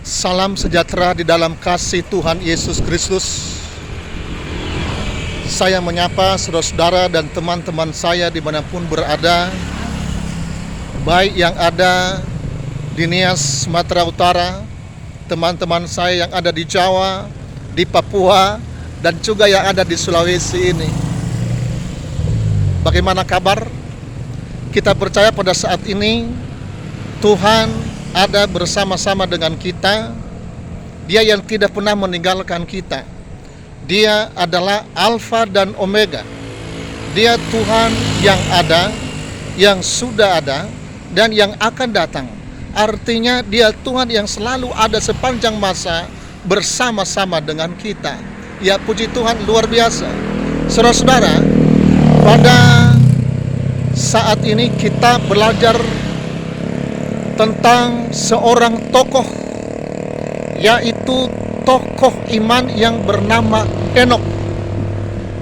Salam sejahtera di dalam kasih Tuhan Yesus Kristus. Saya menyapa saudara-saudara dan teman-teman saya dimanapun berada, baik yang ada di Nias, Sumatera Utara, teman-teman saya yang ada di Jawa, di Papua, dan juga yang ada di Sulawesi ini. Bagaimana kabar? Kita percaya pada saat ini Tuhan ada bersama-sama dengan kita. Dia yang tidak pernah meninggalkan kita. Dia adalah Alfa dan Omega. Dia Tuhan yang ada, yang sudah ada, dan yang akan datang. Artinya dia Tuhan yang selalu ada sepanjang masa bersama-sama dengan kita. Ya, puji Tuhan, luar biasa. Saudara-saudara, pada saat ini kita belajar tentang seorang tokoh, yaitu tokoh iman yang bernama Henokh.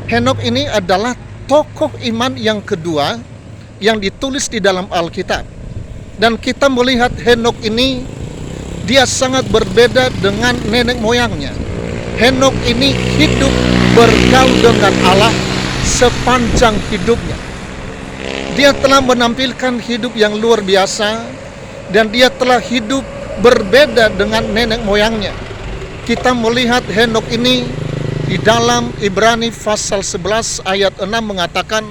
Henokh ini adalah tokoh iman yang kedua yang ditulis di dalam Alkitab. Dan kita melihat Henokh ini, dia sangat berbeda dengan nenek moyangnya. Henokh ini hidup bergaul dengan Allah sepanjang hidupnya. Dia telah menampilkan hidup yang luar biasa, dan dia telah hidup berbeda dengan nenek moyangnya. Kita melihat Henokh ini di dalam Ibrani pasal 11 ayat 6 mengatakan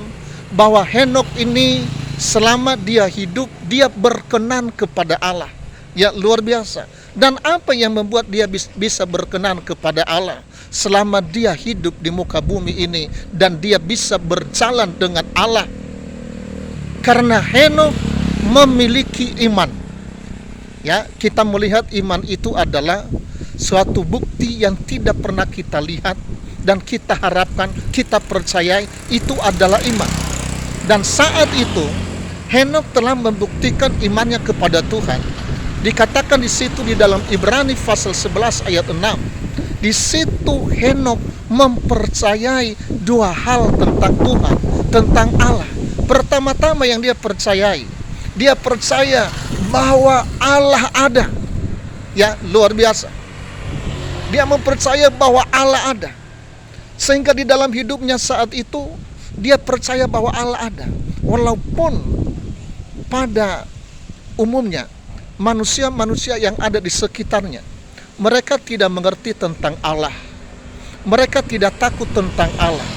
bahwa Henokh ini selama dia hidup, dia berkenan kepada Allah. Ya, luar biasa. Dan apa yang membuat dia bisa berkenan kepada Allah selama dia hidup di muka bumi ini, dan dia bisa berjalan dengan Allah? Karena Henokh memiliki iman. Ya, kita melihat iman itu adalah suatu bukti yang tidak pernah kita lihat, dan kita harapkan, kita percayai itu adalah iman. Dan saat itu Henokh telah membuktikan imannya kepada Tuhan. Dikatakan di situ di dalam Ibrani pasal 11 ayat 6. Di situ Henokh mempercayai dua hal tentang Tuhan, tentang Allah. Pertama-tama yang dia percayai, dia percaya bahwa Allah ada. Ya, luar biasa. Dia mempercaya bahwa Allah ada. Sehingga di dalam hidupnya saat itu dia percaya bahwa Allah ada. Walaupun pada umumnya manusia-manusia yang ada di sekitarnya, mereka tidak mengerti tentang Allah. Mereka tidak takut tentang Allah,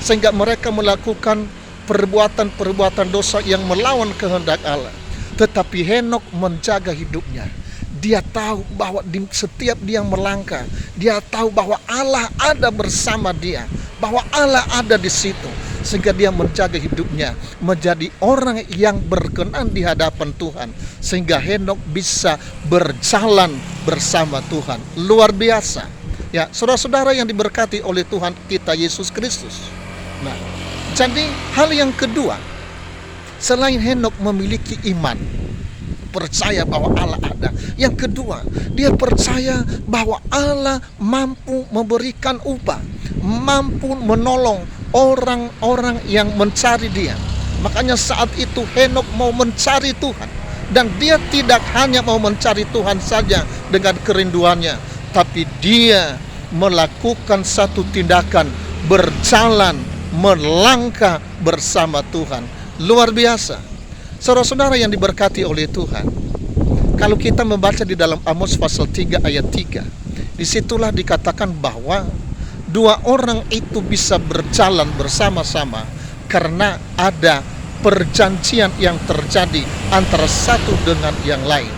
sehingga mereka melakukan perbuatan-perbuatan dosa yang melawan kehendak Allah. Tetapi Henokh menjaga hidupnya. Dia tahu bahwa di setiap dia melangkah, dia tahu bahwa Allah ada bersama dia, bahwa Allah ada di situ, sehingga dia menjaga hidupnya menjadi orang yang berkenan di hadapan Tuhan, sehingga Henokh bisa berjalan bersama Tuhan. Luar biasa. Ya, saudara-saudara yang diberkati oleh Tuhan kita Yesus Kristus. Nah, jadi hal yang kedua, selain Henokh memiliki iman, percaya bahwa Allah ada. Yang kedua, dia percaya bahwa Allah mampu memberikan upah, mampu menolong orang-orang yang mencari dia. Makanya saat itu Henokh mau mencari Tuhan. Dan dia tidak hanya mau mencari Tuhan saja dengan kerinduannya, tapi dia melakukan satu tindakan, berjalan, melangkah bersama Tuhan. Luar biasa. Saudara-saudara yang diberkati oleh Tuhan, kalau kita membaca di dalam Amos pasal 3 ayat 3, disitulah dikatakan bahwa dua orang itu bisa berjalan bersama-sama karena ada perjanjian yang terjadi antara satu dengan yang lain.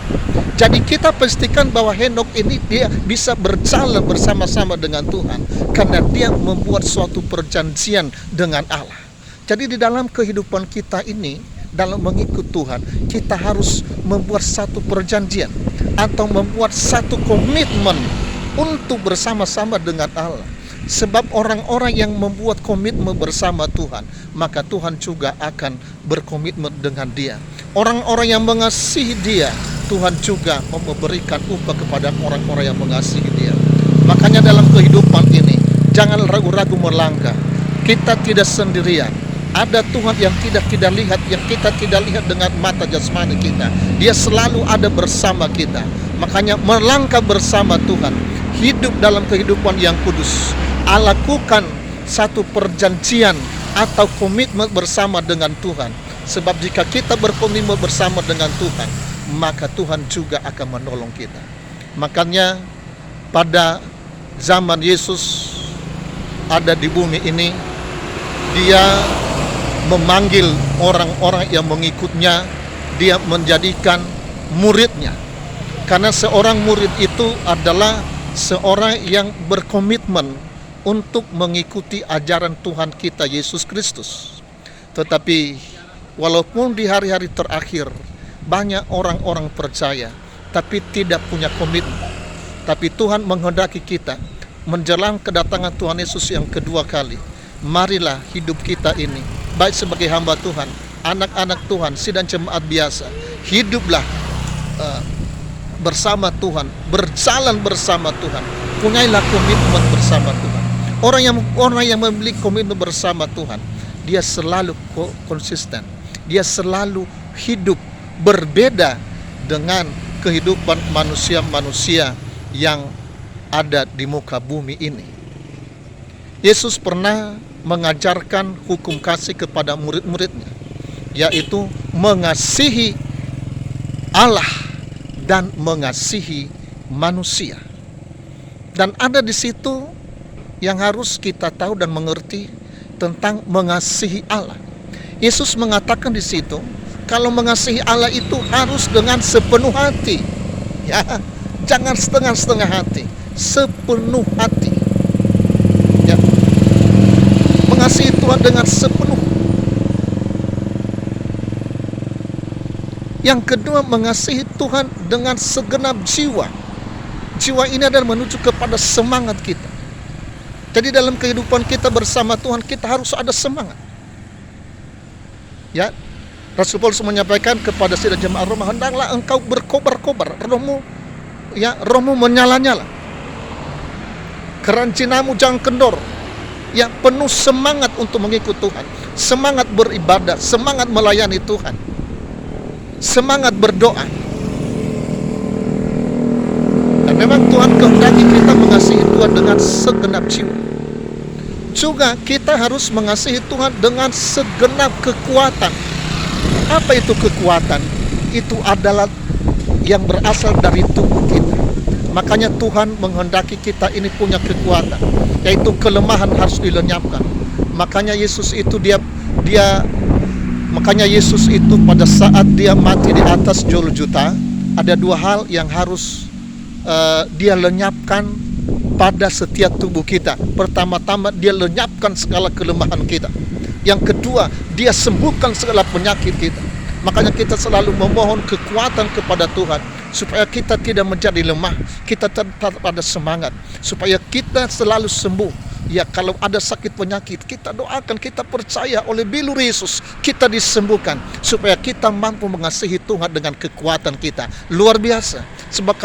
Jadi kita pastikan bahwa Henokh ini dia bisa berjalan bersama-sama dengan Tuhan karena dia membuat suatu perjanjian dengan Allah. Jadi di dalam kehidupan kita ini, dalam mengikut Tuhan, kita harus membuat satu perjanjian atau membuat satu komitmen untuk bersama-sama dengan Allah. Sebab orang-orang yang membuat komitmen bersama Tuhan, maka Tuhan juga akan berkomitmen dengan dia. Orang-orang yang mengasihi dia, Tuhan juga memberikan upah kepada orang-orang yang mengasihi dia. Makanya dalam kehidupan ini, jangan ragu-ragu melangkah. Kita tidak sendirian. Ada Tuhan yang tidak kita lihat, yang kita tidak lihat dengan mata jasmani kita. Dia selalu ada bersama kita. Makanya melangkah bersama Tuhan, hidup dalam kehidupan yang kudus, lakukan satu perjanjian atau komitmen bersama dengan Tuhan. Sebab jika kita berkomitmen bersama dengan Tuhan, maka Tuhan juga akan menolong kita. Makanya pada zaman Yesus ada di bumi ini, Dia memanggil orang-orang yang mengikutnya, Dia menjadikan muridnya. Karena seorang murid itu adalah seorang yang berkomitmen untuk mengikuti ajaran Tuhan kita Yesus Kristus. Tetapi walaupun di hari-hari terakhir banyak orang-orang percaya tapi tidak punya komitmen, tapi Tuhan menghendaki kita menjelang kedatangan Tuhan Yesus yang kedua kali, marilah hidup kita ini, baik sebagai hamba Tuhan, anak-anak Tuhan, sidang jemaat biasa, hiduplah bersama Tuhan, berjalan bersama Tuhan, punyailah komitmen bersama Tuhan. Orang yang memiliki komitmen bersama Tuhan, dia selalu konsisten, dia selalu hidup berbeda dengan kehidupan manusia-manusia yang ada di muka bumi ini. Yesus pernah mengajarkan hukum kasih kepada murid-muridnya, yaitu mengasihi Allah dan mengasihi manusia. Dan ada di situ yang harus kita tahu dan mengerti tentang mengasihi Allah. Yesus mengatakan di situ, kalau mengasihi Allah itu harus dengan sepenuh hati. Ya, jangan setengah-setengah hati, sepenuh hati. Ya. Mengasihi Tuhan dengan sepenuh. Yang kedua, mengasihi Tuhan dengan segenap jiwa. Jiwa ini adalah menuju kepada semangat kita. Jadi dalam kehidupan kita bersama Tuhan, kita harus ada semangat. Ya, Rasul Paulus menyampaikan kepada sidang jemaat Roma, hendaklah engkau berkobar-kobar, rohmu menyala-nyala. Kerancinamu jangan kendor. Ya, penuh semangat untuk mengikut Tuhan, semangat beribadah, semangat melayani Tuhan, semangat berdoa. Dan memang Tuhan kehendaki kita mengasihi Tuhan dengan segenap jiwa. Juga kita harus mengasihi Tuhan dengan segenap kekuatan. Apa itu kekuatan? Itu adalah yang berasal dari tubuh kita. Makanya Tuhan menghendaki kita ini punya kekuatan, yaitu kelemahan harus dilenyapkan. Makanya Yesus itu makanya Yesus itu pada saat dia mati di atas Golgota, ada dua hal yang harus dia lenyapkan pada setiap tubuh kita. Pertama-tama dia lenyapkan segala kelemahan kita. Yang kedua, dia sembuhkan segala penyakit kita. Makanya kita selalu memohon kekuatan kepada Tuhan supaya kita tidak menjadi lemah, kita tetap ada semangat, supaya kita selalu sembuh. Ya, kalau ada sakit penyakit, kita doakan, kita percaya oleh bilur Yesus kita disembuhkan, supaya kita mampu mengasihi Tuhan dengan kekuatan kita. Luar biasa. Sebab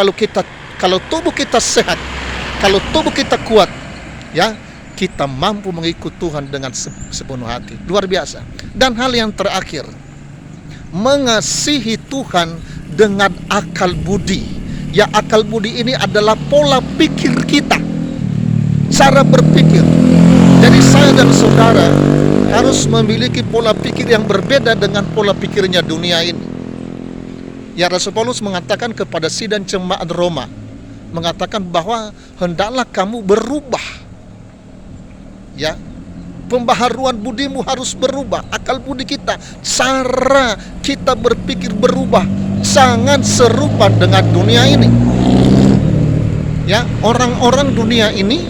kalau tubuh kita sehat, kalau tubuh kita kuat, ya, kita mampu mengikut Tuhan dengan sepenuh hati. Luar biasa. Dan hal yang terakhir, mengasihi Tuhan dengan akal budi. Ya, akal budi ini adalah pola pikir kita, cara berpikir. Jadi saya dan saudara harus memiliki pola pikir yang berbeda dengan pola pikirnya dunia ini. Ya, Rasul Paulus mengatakan kepada sidang jemaat Roma, mengatakan bahwa hendaklah kamu berubah. Ya, pembaharuan budimu harus berubah, akal budi kita, cara kita berpikir berubah, jangan serupa dengan dunia ini. Ya, orang-orang dunia ini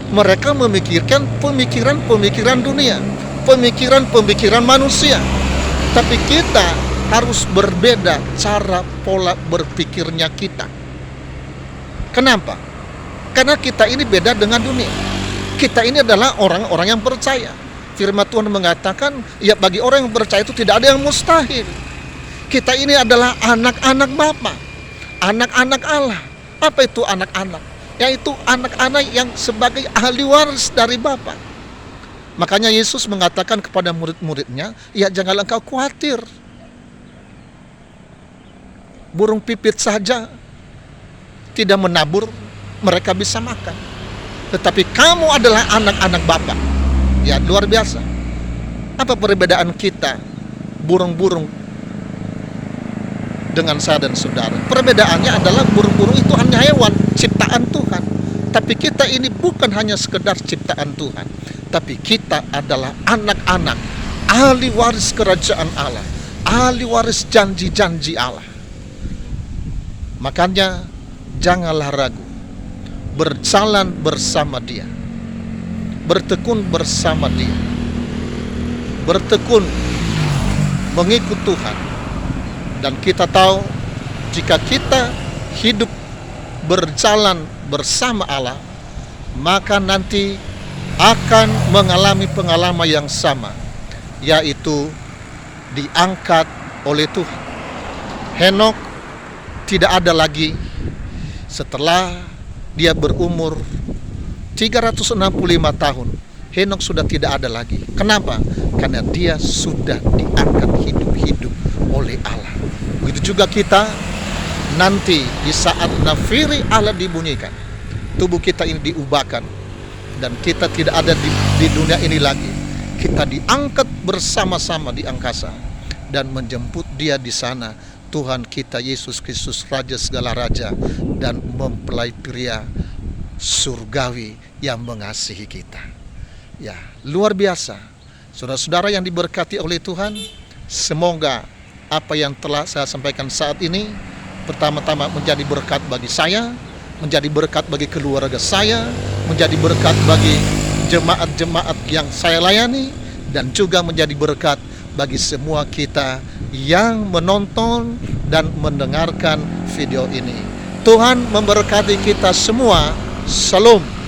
mereka memikirkan pemikiran dunia, pemikiran manusia. Tapi kita harus berbeda cara pola berpikirnya kita. Kenapa? Karena kita ini beda dengan dunia. Kita ini adalah orang-orang yang percaya. Firman Tuhan mengatakan, ya, bagi orang yang percaya itu tidak ada yang mustahil. Kita ini adalah anak-anak Bapa, anak-anak Allah. Apa itu anak-anak? Yaitu anak-anak yang sebagai ahli waris dari Bapa. Makanya Yesus mengatakan kepada murid-muridnya, ya janganlah engkau khawatir. Burung pipit saja tidak menabur, mereka bisa makan. Tetapi kamu adalah anak-anak Bapa. Ya, luar biasa. Apa perbedaan kita, burung-burung, dengan saya dan saudara? Perbedaannya adalah burung-burung itu hanya hewan, ciptaan Tuhan. Tapi kita ini bukan hanya sekedar ciptaan Tuhan, tapi kita adalah anak-anak, ahli waris kerajaan Allah, ahli waris janji-janji Allah. Makanya janganlah ragu, berjalan bersama Dia, bertekun bersama Dia, bertekun mengikut Tuhan. Dan kita tahu, jika kita hidup berjalan bersama Allah, maka nanti akan mengalami pengalaman yang sama, yaitu diangkat oleh Tuhan. Henokh tidak ada lagi setelah dia berumur 365 tahun. Henokh sudah tidak ada lagi. Kenapa? Karena dia sudah diangkat hidup-hidup oleh Allah. Begitu juga kita nanti di saat nafiri Allah dibunyikan, tubuh kita ini diubahkan dan kita tidak ada di dunia ini lagi. Kita diangkat bersama-sama di angkasa dan menjemput Dia di sana, Tuhan kita Yesus Kristus, Raja segala raja dan mempelai pria surgawi yang mengasihi kita. Ya, luar biasa. Saudara-saudara yang diberkati oleh Tuhan, semoga apa yang telah saya sampaikan saat ini pertama-tama menjadi berkat bagi saya, menjadi berkat bagi keluarga saya, menjadi berkat bagi jemaat-jemaat yang saya layani, dan juga menjadi berkat bagi semua kita yang menonton dan mendengarkan video ini. Tuhan memberkati kita semua. Shalom.